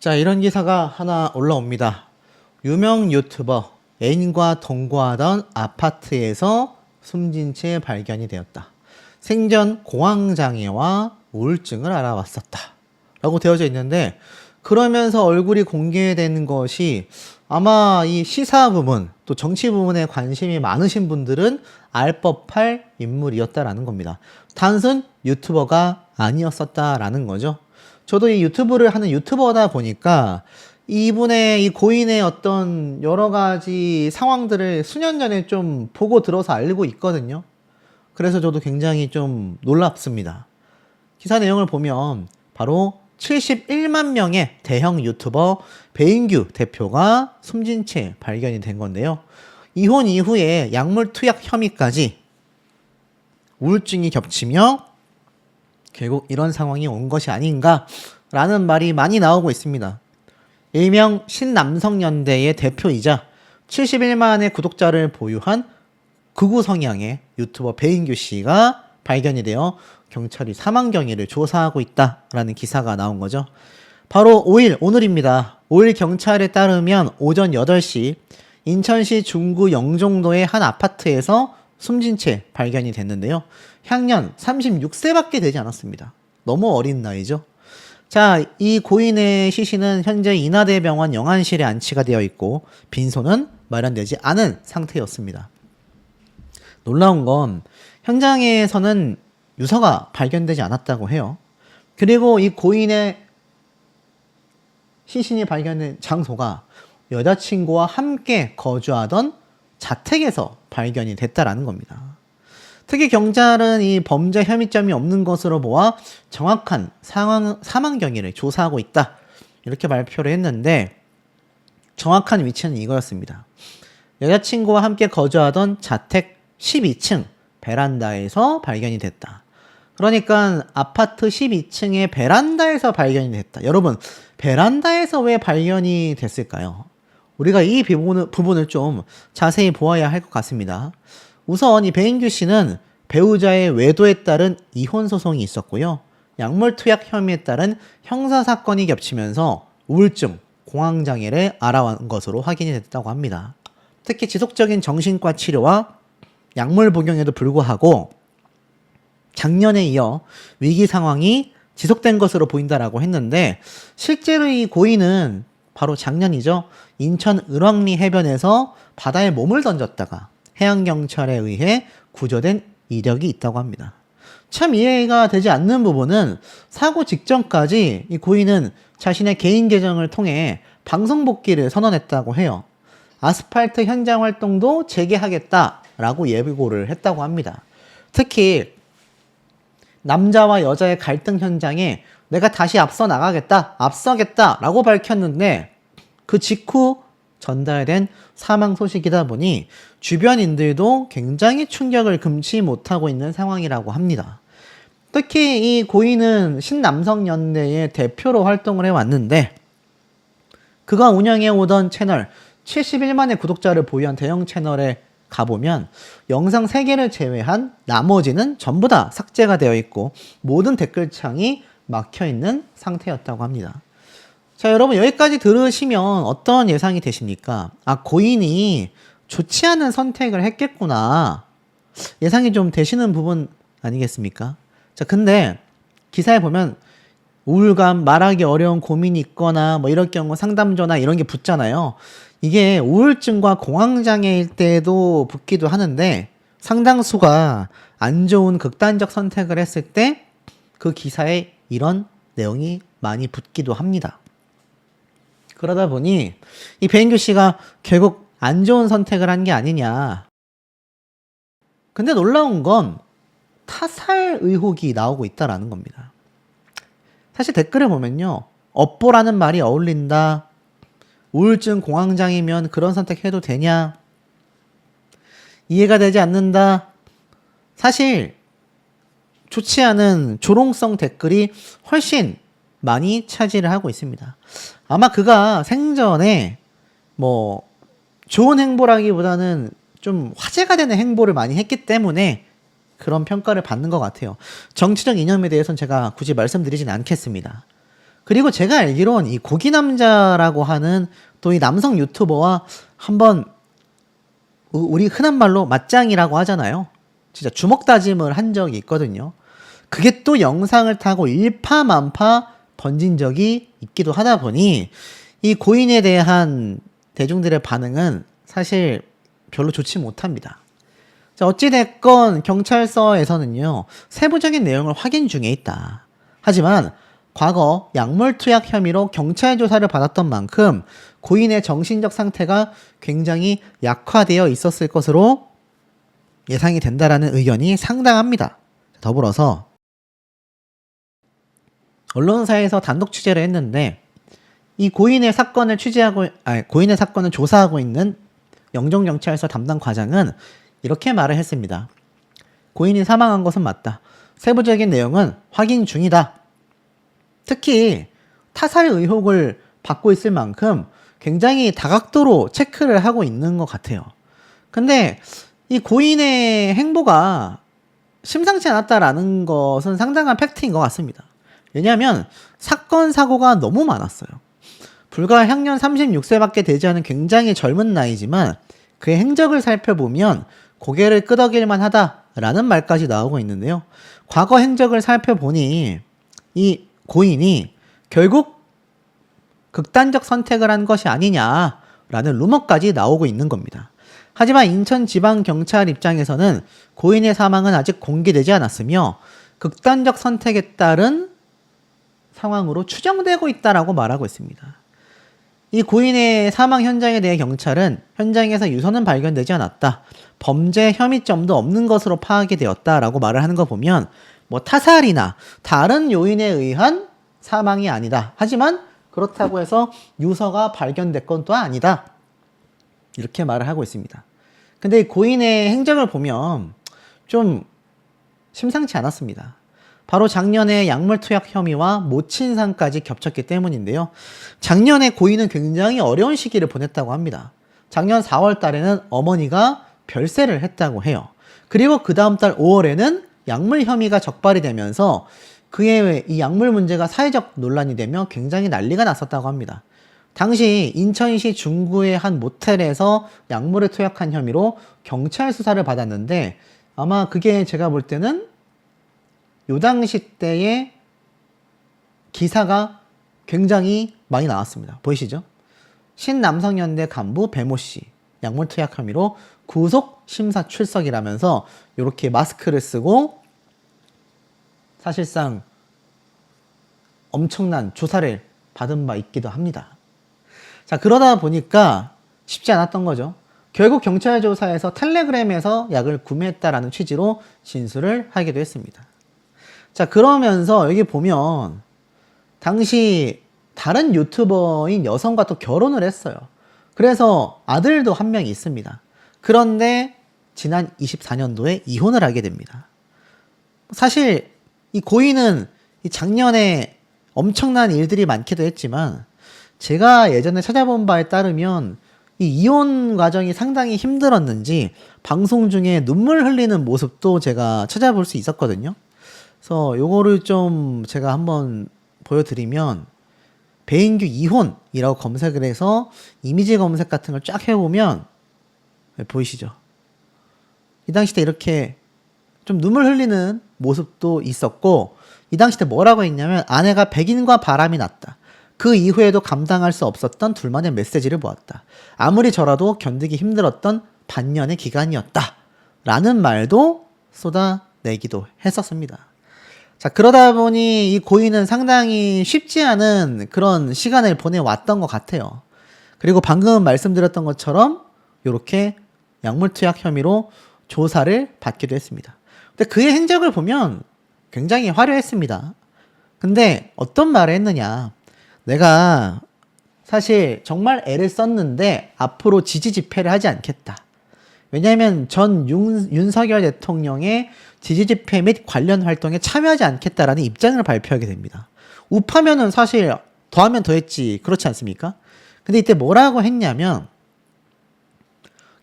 자, 이런 기사가 하나 올라옵니다. 유명 유튜버 애인과 동거하던 아파트에서 숨진 채 발견이 되었다. 생전 공황장애와 우울증을 알아봤었다. 라고 되어져 있는데, 그러면서 얼굴이 공개된 것이 아마 이 시사 부문, 또 정치 부문에 관심이 많으신 분들은 알 법할 인물이었다라는 겁니다. 단순 유튜버가 아니었었다라는 거죠. 저도 이 유튜브를 하는 유튜버다 보니까 이분의 이 고인의 어떤 여러 가지 상황들을 수년 전에 좀 보고 들어서 알고 있거든요. 그래서 저도 굉장히 좀 놀랍습니다. 기사 내용을 보면 바로 71만 명의 대형 유튜버 배인규 대표가 숨진 채 발견이 된 건데요. 이혼 이후에 약물 투약 혐의까지 우울증이 겹치며 결국 이런 상황이 온 것이 아닌가라는 말이 많이 나오고 있습니다. 일명 신남성연대의 대표이자 71만의 구독자를 보유한 극우 성향의 유튜버 배인규 씨가 발견이 되어 경찰이 사망 경위를 조사하고 있다라는 기사가 나온 거죠. 바로 5일, 오늘입니다. 5일 경찰에 따르면 오전 8시 인천시 중구 영종도의 한 아파트에서 숨진 채 발견이 됐는데요. 향년 36세밖에 되지 않았습니다. 너무 어린 나이죠. 자, 이 고인의 시신은 현재 인하대병원 영안실에 안치가 되어 있고 빈소는 마련되지 않은 상태였습니다. 놀라운 건 현장에서는 유서가 발견되지 않았다고 해요. 그리고 이 고인의 시신이 발견된 장소가 여자친구와 함께 거주하던 자택에서 발견이 됐다라는 겁니다. 특히 경찰은 이 범죄 혐의점이 없는 것으로 보아 정확한 사망 경위를 조사하고 있다. 이렇게 발표를 했는데 정확한 위치는 이거였습니다. 여자친구와 함께 거주하던 자택 12층 베란다에서 발견이 됐다. 그러니까 아파트 12층의 베란다에서 발견이 됐다. 여러분, 베란다에서 왜 발견이 됐을까요? 우리가 이 부분을 좀 자세히 보아야 할 것 같습니다. 우선 이 배인규 씨는 배우자의 외도에 따른 이혼 소송이 있었고요. 약물 투약 혐의에 따른 형사 사건이 겹치면서 우울증, 공황장애를 알아온 것으로 확인이 됐다고 합니다. 특히 지속적인 정신과 치료와 약물 복용에도 불구하고 작년에 이어 위기 상황이 지속된 것으로 보인다라고 했는데 실제로 이 고인은 바로 작년이죠. 인천 을왕리 해변에서 바다에 몸을 던졌다가 해양경찰에 의해 구조된 이력이 있다고 합니다. 참 이해가 되지 않는 부분은 사고 직전까지 이 고인은 자신의 개인 계정을 통해 방송 복귀를 선언했다고 해요. 아스팔트 현장 활동도 재개하겠다라고 예고를 했다고 합니다. 특히 남자와 여자의 갈등 현장에 내가 다시 앞서겠다라고 밝혔는데 그 직후 전달된 사망 소식이다 보니 주변인들도 굉장히 충격을 금치 못하고 있는 상황이라고 합니다. 특히 이 고인은 신남성연대의 대표로 활동을 해왔는데 그가 운영해 오던 채널 71만의 구독자를 보유한 대형 채널에 가보면 영상 3개를 제외한 나머지는 전부 다 삭제가 되어 있고 모든 댓글창이 막혀 있는 상태였다고 합니다. 자, 여러분 여기까지 들으시면 어떤 예상이 되십니까? 아, 고인이 좋지 않은 선택을 했겠구나. 예상이 좀 되시는 부분 아니겠습니까? 자, 근데 기사에 보면 우울감, 말하기 어려운 고민이 있거나 뭐 이럴 경우 상담 전화 이런 게 붙잖아요. 이게 우울증과 공황장애일 때도 붙기도 하는데 상당수가 안 좋은 극단적 선택을 했을 때 그 기사에 이런 내용이 많이 붙기도 합니다. 그러다 보니 이 배인규 씨가 결국 안 좋은 선택을 한 게 아니냐. 근데 놀라운 건 타살 의혹이 나오고 있다라는 겁니다. 사실 댓글을 보면요. 업보라는 말이 어울린다. 우울증, 공황장애면 그런 선택해도 되냐? 이해가 되지 않는다. 사실 좋지 않은 조롱성 댓글이 훨씬 많이 차지를 하고 있습니다. 아마 그가 생전에 뭐 좋은 행보라기보다는 좀 화제가 되는 행보를 많이 했기 때문에 그런 평가를 받는 것 같아요. 정치적 이념에 대해서는 제가 굳이 말씀드리진 않겠습니다. 그리고 제가 알기론 이 고기남자라고 하는 또 이 남성 유튜버와 한번 우리 흔한 말로 맞짱이라고 하잖아요. 진짜 주먹 다짐을 한 적이 있거든요. 그게 또 영상을 타고 일파만파 번진 적이 있기도 하다 보니 이 고인에 대한 대중들의 반응은 사실 별로 좋지 못합니다. 자, 어찌됐건 경찰서에서는요, 세부적인 내용을 확인 중에 있다. 하지만 과거 약물 투약 혐의로 경찰 조사를 받았던 만큼 고인의 정신적 상태가 굉장히 약화되어 있었을 것으로 예상이 된다라는 의견이 상당합니다. 더불어서 언론사에서 단독 취재를 했는데 이 고인의 사건을 고인의 사건을 조사하고 있는 영종경찰서 담당 과장은 이렇게 말을 했습니다. 고인이 사망한 것은 맞다. 세부적인 내용은 확인 중이다. 특히 타살 의혹을 받고 있을 만큼 굉장히 다각도로 체크를 하고 있는 것 같아요. 근데 이 고인의 행보가 심상치 않았다라는 것은 상당한 팩트인 것 같습니다. 왜냐하면 사건, 사고가 너무 많았어요. 불과 향년 36세밖에 되지 않은 굉장히 젊은 나이지만 그의 행적을 살펴보면 고개를 끄덕일만 하다라는 말까지 나오고 있는데요. 과거 행적을 살펴보니 이 고인이 결국 극단적 선택을 한 것이 아니냐라는 루머까지 나오고 있는 겁니다. 하지만 인천지방경찰 입장에서는 고인의 사망은 아직 공개되지 않았으며 극단적 선택에 따른 상황으로 추정되고 있다라고 말하고 있습니다. 이 고인의 사망 현장에 대해 경찰은 현장에서 유서는 발견되지 않았다. 범죄 혐의점도 없는 것으로 파악이 되었다라고 말을 하는 거 보면 뭐 타살이나 다른 요인에 의한 사망이 아니다. 하지만 그렇다고 해서 유서가 발견된 건 또 아니다. 이렇게 말을 하고 있습니다. 근데 이 고인의 행적을 보면 좀 심상치 않았습니다. 바로 작년에 약물 투약 혐의와 모친상까지 겹쳤기 때문인데요. 작년에 고인은 굉장히 어려운 시기를 보냈다고 합니다. 작년 4월 달에는 어머니가 별세를 했다고 해요. 그리고 그 다음 달 5월에는 약물 혐의가 적발이 되면서 그의 이 약물 문제가 사회적 논란이 되며 굉장히 난리가 났었다고 합니다. 당시 인천시 중구의 한 모텔에서 약물을 투약한 혐의로 경찰 수사를 받았는데 아마 그게 제가 볼 때는 요 당시 때의 기사가 굉장히 많이 나왔습니다. 보이시죠? 신남성연대 간부 배모 씨 약물 투약 혐의로 구속 심사 출석이라면서 이렇게 마스크를 쓰고 사실상 엄청난 조사를 받은 바 있기도 합니다. 자, 그러다 보니까 쉽지 않았던 거죠. 결국 경찰 조사에서 텔레그램에서 약을 구매했다라는 취지로 진술을 하기도 했습니다. 자, 그러면서 여기 보면 당시 다른 유튜버인 여성과 또 결혼을 했어요. 그래서 아들도 한 명 있습니다. 그런데 지난 24년도에 이혼을 하게 됩니다. 사실 이 고인은 이 작년에 엄청난 일들이 많기도 했지만 제가 예전에 찾아본 바에 따르면 이 이혼 과정이 상당히 힘들었는지 방송 중에 눈물 흘리는 모습도 제가 찾아볼 수 있었거든요. 그래서 요거를 좀 제가 한번 보여드리면 배인규 이혼이라고 검색을 해서 이미지 검색 같은 걸 쫙 해보면 보이시죠? 이 당시 때 이렇게 좀 눈물 흘리는 모습도 있었고 이 당시 때 뭐라고 했냐면 아내가 백인과 바람이 났다. 그 이후에도 감당할 수 없었던 둘만의 메시지를 보았다. 아무리 저라도 견디기 힘들었던 반년의 기간이었다. 라는 말도 쏟아내기도 했었습니다. 자, 그러다 보니 이 고인은 상당히 쉽지 않은 그런 시간을 보내왔던 것 같아요. 그리고 방금 말씀드렸던 것처럼 이렇게 약물 투약 혐의로 조사를 받기도 했습니다. 근데 그의 행적을 보면 굉장히 화려했습니다. 근데 어떤 말을 했느냐. 내가 사실 정말 애를 썼는데 앞으로 지지 집회를 하지 않겠다. 왜냐하면 전 윤석열 대통령의 지지 집회 및 관련 활동에 참여하지 않겠다라는 입장을 발표하게 됩니다. 우파면은 사실 더하면 더했지 그렇지 않습니까? 근데 이때 뭐라고 했냐면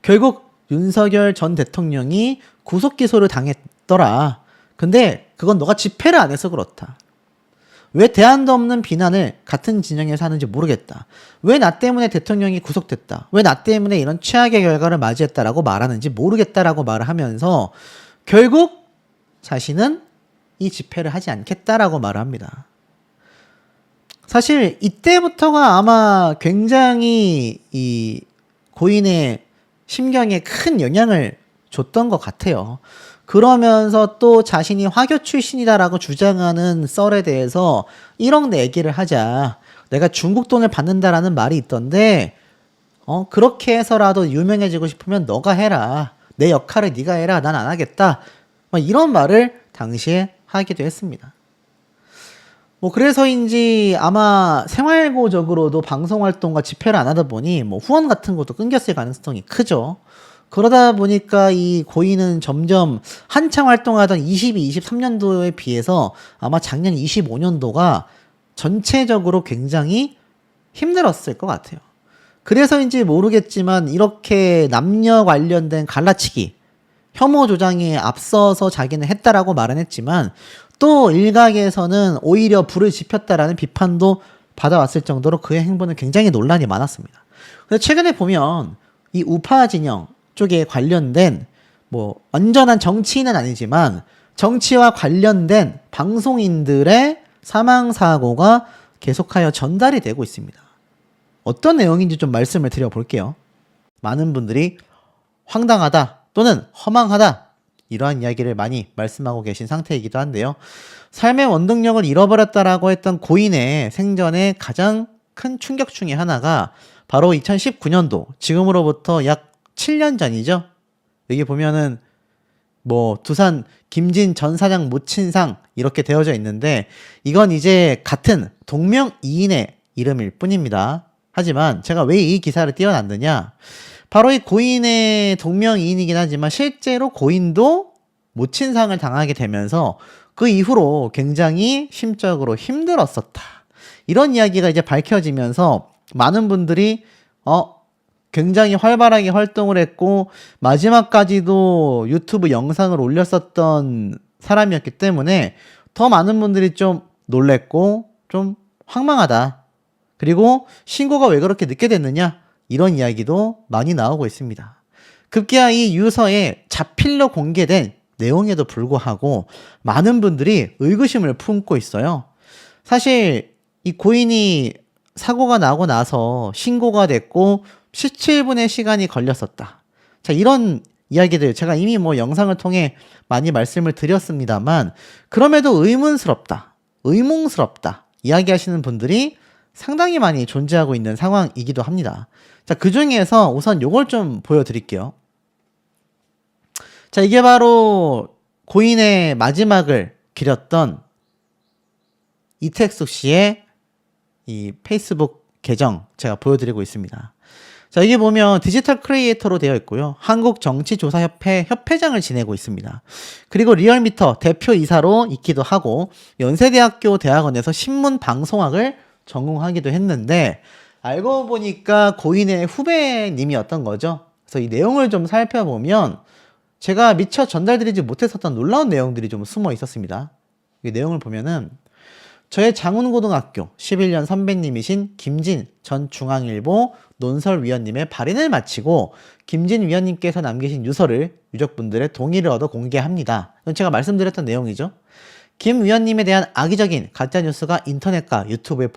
결국 윤석열 전 대통령이 구속 기소를 당했더라. 근데 그건 너가 집회를 안 해서 그렇다. 왜 대안도 없는 비난을 같은 진영에서 하는지 모르겠다. 왜 나 때문에 대통령이 구속됐다. 왜 나 때문에 이런 최악의 결과를 맞이했다라고 말하는지 모르겠다라고 말을 하면서 결국 자신은 이 집회를 하지 않겠다라고 말을 합니다. 사실 이때부터가 아마 굉장히 이 고인의 심경에 큰 영향을 줬던 것 같아요. 그러면서 또 자신이 화교 출신이다라고 주장하는 썰에 대해서 1억 내기를 하자. 내가 중국 돈을 받는다라는 말이 있던데 그렇게 해서라도 유명해지고 싶으면 너가 해라. 내 역할을 네가 해라. 난 안 하겠다. 이런 말을 당시에 하기도 했습니다. 그래서인지 아마 생활고적으로도 방송활동과 집회를 안 하다 보니 후원 같은 것도 끊겼을 가능성이 크죠. 그러다 보니까 이 고인은 점점 한창 활동하던 22, 23년도에 비해서 아마 작년 25년도가 전체적으로 굉장히 힘들었을 것 같아요. 그래서인지 모르겠지만 이렇게 남녀 관련된 갈라치기, 혐오 조장에 앞서서 자기는 했다라고 말은 했지만 또 일각에서는 오히려 불을 지폈다라는 비판도 받아왔을 정도로 그의 행보는 굉장히 논란이 많았습니다. 근데 최근에 보면 이 우파 진영 쪽에 관련된 완전한 정치인은 아니지만 정치와 관련된 방송인들의 사망사고가 계속하여 전달이 되고 있습니다. 어떤 내용인지 좀 말씀을 드려볼게요. 많은 분들이 황당하다 또는 허망하다 이러한 이야기를 많이 말씀하고 계신 상태이기도 한데요. 삶의 원동력을 잃어버렸다라고 했던 고인의 생전에 가장 큰 충격 중에 하나가 바로 2019년도, 지금으로부터 약 7년 전이죠. 여기 보면은 두산 김진 전 사장 모친상 이렇게 되어져 있는데 이건 이제 같은 동명이인의 이름일 뿐입니다. 하지만 제가 왜 이 기사를 띄워놨느냐, 바로 이 고인의 동명이인이긴 하지만 실제로 고인도 모친상을 당하게 되면서 그 이후로 굉장히 심적으로 힘들었었다. 이런 이야기가 이제 밝혀지면서 많은 분들이 굉장히 활발하게 활동을 했고 마지막까지도 유튜브 영상을 올렸었던 사람이었기 때문에 더 많은 분들이 좀 놀랬고 좀 황망하다. 그리고 신고가 왜 그렇게 늦게 됐느냐? 이런 이야기도 많이 나오고 있습니다. 급기야 이 유서에 자필로 공개된 내용에도 불구하고 많은 분들이 의구심을 품고 있어요. 사실 이 고인이 사고가 나고 나서 신고가 됐고 17분의 시간이 걸렸었다. 자, 이런 이야기들 제가 이미 영상을 통해 많이 말씀을 드렸습니다만 그럼에도 의문스럽다 이야기하시는 분들이 상당히 많이 존재하고 있는 상황이기도 합니다. 자, 그 중에서 우선 요걸 좀 보여드릴게요. 자, 이게 바로 고인의 마지막을 기렸던 이택숙 씨의 이 페이스북 계정 제가 보여드리고 있습니다. 자, 여기 보면 디지털 크리에이터로 되어 있고요. 한국정치조사협회 협회장을 지내고 있습니다. 그리고 리얼미터 대표이사로 있기도 하고 연세대학교 대학원에서 신문방송학을 전공하기도 했는데 알고 보니까 고인의 후배님이었던 거죠. 그래서 이 내용을 좀 살펴보면 제가 미처 전달드리지 못했었던 놀라운 내용들이 좀 숨어 있었습니다. 이 내용을 보면은 저의 장운고등학교 11년 선배님이신 김진 전 중앙일보 논설위원님의 발인을 마치고 김진 위원님께서 남기신 유서를 유족분들의 동의를 얻어 공개합니다. 이건 제가 말씀드렸던 내용이죠. 김 위원님에 대한 악의적인 가짜뉴스가 인터넷과 유튜브에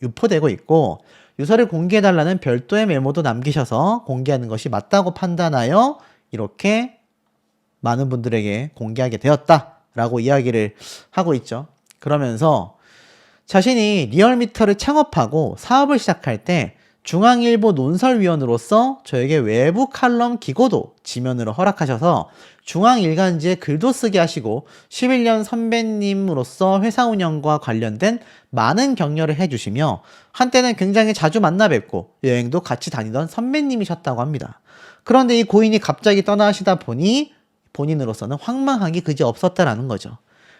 유포되고 있고 유서를 공개해달라는 별도의 메모도 남기셔서 공개하는 것이 맞다고 판단하여 이렇게 많은 분들에게 공개하게 되었다라고 이야기를 하고 있죠. 그러면서 자신이 리얼미터를 창업하고 사업을 시작할 때 중앙일보 논설위원으로서 저에게 외부 칼럼 기고도 지면으로 허락하셔서 중앙일간지에 글도 쓰게 하시고 11년 선배님으로서 회사 운영과 관련된 많은 격려를 해주시며 한때는 굉장히 자주 만나 뵙고 여행도 같이 다니던 선배님이셨다고 합니다. 그런데 이 고인이 갑자기 떠나시다 보니 본인으로서는 황망하기 그지없었다라는 거죠.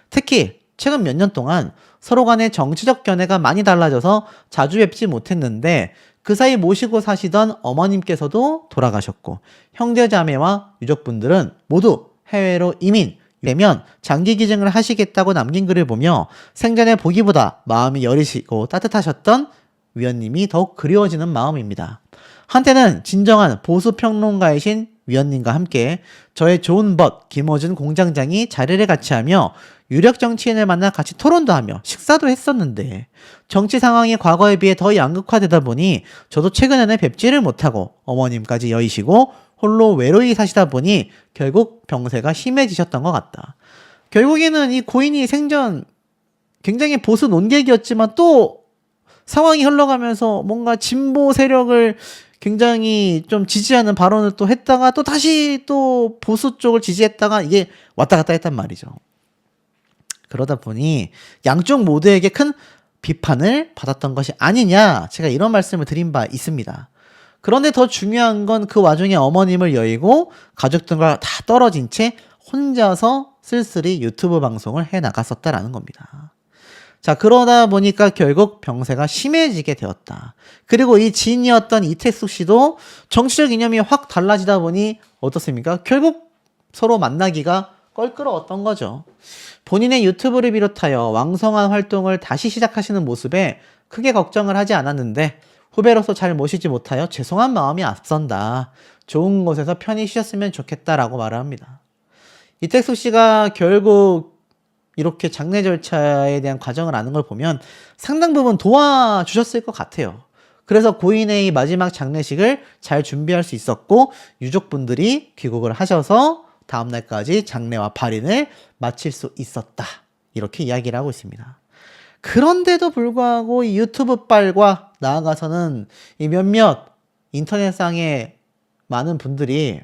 특히 최근 몇 년 동안 서로 간의 정치적 견해가 많이 달라져서 자주 뵙지 못했는데 그 사이 모시고 사시던 어머님께서도 돌아가셨고 형제자매와 유족분들은 모두 해외로 이민, 되면 장기 기증을 하시겠다고 남긴 글을 보며 생전에 보기보다 마음이 여리시고 따뜻하셨던 위원님이 더욱 그리워지는 마음입니다. 한때는 진정한 보수 평론가이신 위원님과 함께 저의 좋은 벗 김어준 공장장이 자리를 같이 하며 유력 정치인을 만나 같이 토론도 하며 식사도 했었는데 정치 상황이 과거에 비해 더 양극화되다 보니 저도 최근에는 뵙지를 못하고 어머님까지 여의시고 홀로 외로이 사시다 보니 결국 병세가 심해지셨던 것 같다. 결국에는 이 고인이 생전 굉장히 보수 논객이었지만 또 상황이 흘러가면서 뭔가 진보 세력을 굉장히 좀 지지하는 발언을 또 했다가 또 다시 또 보수 쪽을 지지했다가 이게 왔다 갔다 했단 말이죠. 그러다 보니 양쪽 모두에게 큰 비판을 받았던 것이 아니냐, 제가 이런 말씀을 드린 바 있습니다. 그런데 더 중요한 건 그 와중에 어머님을 여의고 가족들과 다 떨어진 채 혼자서 쓸쓸히 유튜브 방송을 해 나갔었다라는 겁니다. 자, 그러다 보니까 결국 병세가 심해지게 되었다. 그리고 이 지인이었던 이택숙 씨도 정치적 이념이 확 달라지다 보니 어떻습니까? 결국 서로 만나기가 껄끄러웠던 거죠. 본인의 유튜브를 비롯하여 왕성한 활동을 다시 시작하시는 모습에 크게 걱정을 하지 않았는데 후배로서 잘 모시지 못하여 죄송한 마음이 앞선다. 좋은 곳에서 편히 쉬셨으면 좋겠다라고 말을 합니다. 이택숙 씨가 결국 이렇게 장례 절차에 대한 과정을 아는 걸 보면 상당 부분 도와주셨을 것 같아요. 그래서 고인의 이 마지막 장례식을 잘 준비할 수 있었고 유족분들이 귀국을 하셔서 다음날까지 장례와 발인을 마칠 수 있었다. 이렇게 이야기를 하고 있습니다. 그런데도 불구하고 이 유튜브 빨과 나아가서는 이 몇몇 인터넷상의 많은 분들이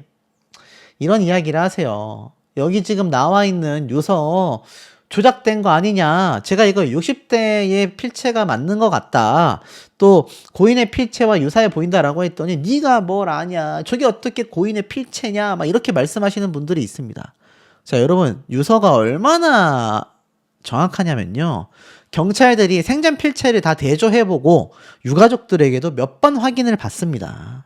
이런 이야기를 하세요. 여기 지금 나와 있는 유서 조작된 거 아니냐. 제가 이거 60대의 필체가 맞는 것 같다. 또 고인의 필체와 유사해 보인다라고 했더니 네가 뭘 아냐. 저게 어떻게 고인의 필체냐. 막 이렇게 말씀하시는 분들이 있습니다. 자, 여러분 유서가 얼마나 정확하냐면요. 경찰들이 생전 필체를 다 대조해보고 유가족들에게도 몇 번 확인을 받습니다.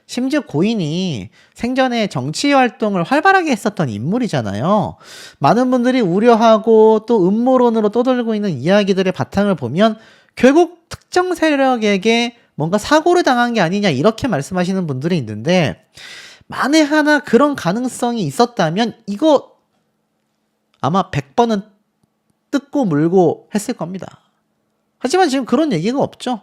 심지어 고인이 생전에 정치 활동을 활발하게 했었던 인물이잖아요. 많은 분들이 우려하고 또 음모론으로 떠돌고 있는 이야기들의 바탕을 보면 결국 특정 세력에게 뭔가 사고를 당한 게 아니냐 이렇게 말씀하시는 분들이 있는데 만에 하나 그런 가능성이 있었다면 이거 아마 100번은 뜯고 물고 했을 겁니다. 하지만 지금 그런 얘기가 없죠.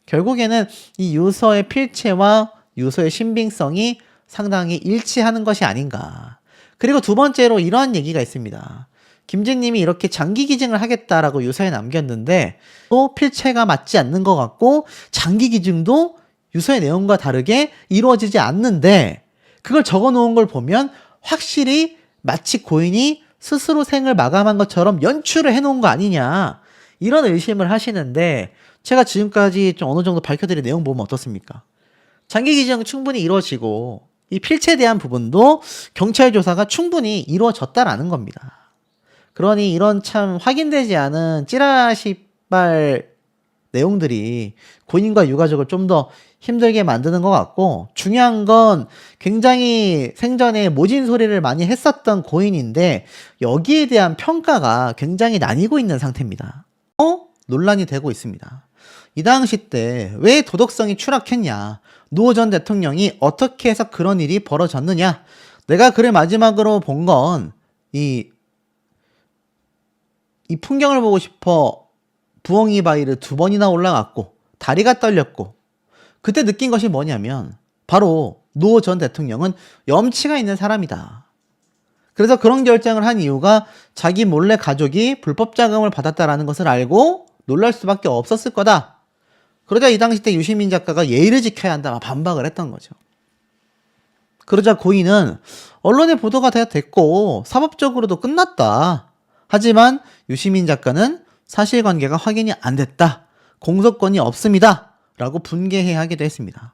결국에는 이 유서의 필체와 유서의 신빙성이 상당히 일치하는 것이 아닌가. 그리고 두 번째로 이러한 얘기가 있습니다. 김진님이 이렇게 장기 기증을 하겠다라고 유서에 남겼는데 또 필체가 맞지 않는 것 같고 장기 기증도 유서의 내용과 다르게 이루어지지 않는데 그걸 적어 놓은 걸 보면 확실히 마치 고인이 스스로 생을 마감한 것처럼 연출을 해 놓은 거 아니냐. 이런 의심을 하시는데 제가 지금까지 좀 어느 정도 밝혀드린 내용 보면 어떻습니까? 장기 기증 충분히 이루어지고 이 필체에 대한 부분도 경찰 조사가 충분히 이루어졌다라는 겁니다. 그러니 이런 참 확인되지 않은 찌라시발 내용들이 고인과 유가족을 좀 더 힘들게 만드는 것 같고 중요한 건 굉장히 생전에 모진 소리를 많이 했었던 고인인데 여기에 대한 평가가 굉장히 나뉘고 있는 상태입니다. 논란이 되고 있습니다. 이 당시 때 왜 도덕성이 추락했냐? 노 전 대통령이 어떻게 해서 그런 일이 벌어졌느냐? 내가 글을 마지막으로 본 건 이 풍경을 보고 싶어 부엉이 바위를 2번이나 올라갔고 다리가 떨렸고 그때 느낀 것이 뭐냐면 바로 노 전 대통령은 염치가 있는 사람이다. 그래서 그런 결정을 한 이유가 자기 몰래 가족이 불법 자금을 받았다라는 것을 알고 놀랄 수밖에 없었을 거다. 그러자 이 당시 때 유시민 작가가 예의를 지켜야 한다 막 반박을 했던 거죠. 그러자 고인은 언론에 보도가 됐고 사법적으로도 끝났다. 하지만 유시민 작가는 사실관계가 확인이 안 됐다. 공소권이 없습니다. 라고 분개해하기도 했습니다.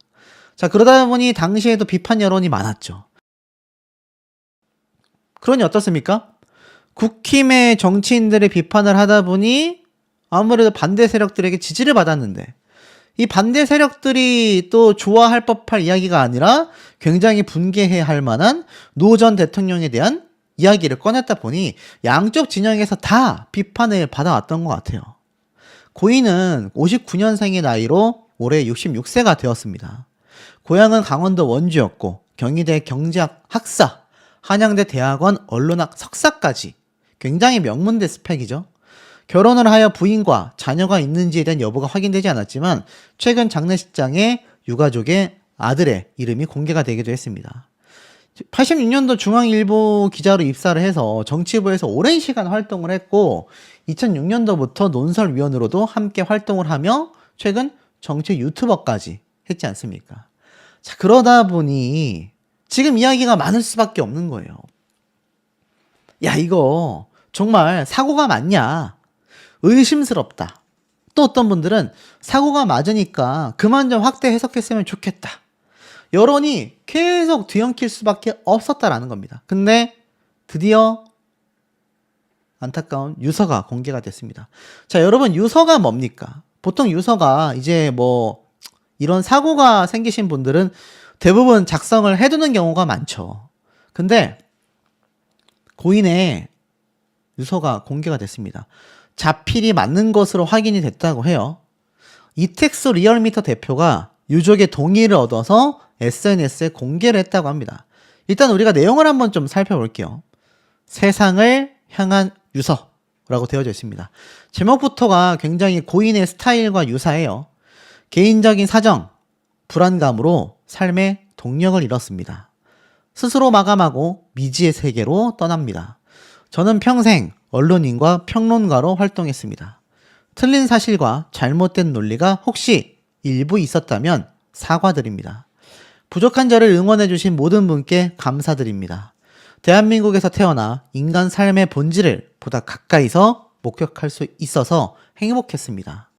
자, 그러다 보니 당시에도 비판 여론이 많았죠. 그러니 어떻습니까? 국힘의 정치인들의 비판을 하다 보니 아무래도 반대 세력들에게 지지를 받았는데 이 반대 세력들이 또 좋아할 법할 이야기가 아니라 굉장히 분개해야 할 만한 노 전 대통령에 대한 이야기를 꺼냈다 보니 양쪽 진영에서 다 비판을 받아왔던 것 같아요. 고인은 59년생의 나이로 올해 66세가 되었습니다. 고향은 강원도 원주였고 경희대 경제학 학사, 한양대 대학원 언론학 석사까지 굉장히 명문대 스펙이죠. 결혼을 하여 부인과 자녀가 있는지에 대한 여부가 확인되지 않았지만 최근 장례식장에 유가족의 아들의 이름이 공개가 되기도 했습니다. 86년도 중앙일보 기자로 입사를 해서 정치부에서 오랜 시간 활동을 했고 2006년도부터 논설위원으로도 함께 활동을 하며 최근 정치 유튜버까지 했지 않습니까? 자, 그러다 보니 지금 이야기가 많을 수밖에 없는 거예요. 야, 이거 정말 사고가 맞냐? 의심스럽다. 또 어떤 분들은 사고가 맞으니까 그만 좀 확대 해석했으면 좋겠다. 여론이 계속 뒤엉킬 수밖에 없었다라는 겁니다. 근데 드디어 안타까운 유서가 공개가 됐습니다. 자, 여러분, 유서가 뭡니까? 보통 유서가 이제 뭐 이런 사고가 생기신 분들은 대부분 작성을 해두는 경우가 많죠. 근데 고인의 유서가 공개가 됐습니다. 자필이 맞는 것으로 확인이 됐다고 해요. 이택수 리얼미터 대표가 유족의 동의를 얻어서 SNS에 공개를 했다고 합니다. 일단 우리가 내용을 한번 좀 살펴볼게요. 세상을 향한 유서라고 되어져 있습니다. 제목부터가 굉장히 고인의 스타일과 유사해요. 개인적인 사정, 불안감으로 삶의 동력을 잃었습니다. 스스로 마감하고 미지의 세계로 떠납니다. 저는 평생 언론인과 평론가로 활동했습니다. 틀린 사실과 잘못된 논리가 혹시 일부 있었다면 사과드립니다. 부족한 저를 응원해주신 모든 분께 감사드립니다. 대한민국에서 태어나 인간 삶의 본질을 보다 가까이서 목격할 수 있어서 행복했습니다.